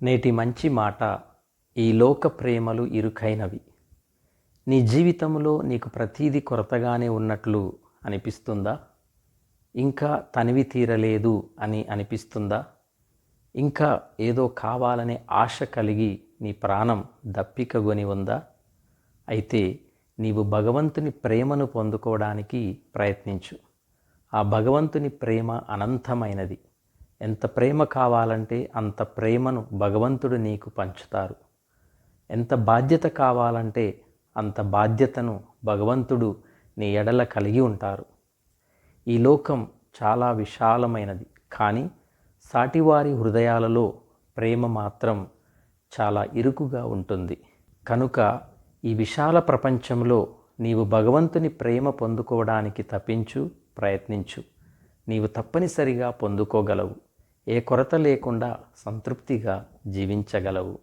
నేటి మంచి మాట, ఈ లోక ప్రేమలు ఇరుకైనవి. నీ జీవితంలో నీకు ప్రతీది కొరతగానే ఉన్నట్లు అనిపిస్తుందా? ఇంకా తనివి తీరలేదు అని అనిపిస్తుందా? ఇంకా ఏదో కావాలనే ఆశ కలిగి నీ ప్రాణం దప్పికగొని ఉందా? అయితే నీవు భగవంతుని ప్రేమను పొందుకోవడానికి ప్రయత్నించు. ఆ భగవంతుని ప్రేమ అనంతమైనది. ఎంత ప్రేమ కావాలంటే అంత ప్రేమను భగవంతుడు నీకు పంచుతారు. ఎంత బాధ్యత కావాలంటే అంత బాధ్యతను భగవంతుడు నీ ఎడల కలిగి ఉంటారు. ఈ లోకం చాలా విశాలమైనది, కానీ సాటివారి హృదయాలలో ప్రేమ మాత్రం చాలా ఇరుకుగా ఉంటుంది. కనుక ఈ విశాల ప్రపంచంలో నీవు భగవంతుని ప్రేమ పొందుకోవడానికి తపించు, ప్రయత్నించు. నీవు తప్పనిసరిగా పొందుకోగలవు. ఏ కొరత లేకుండా సంతృప్తిగా జీవించగలవు.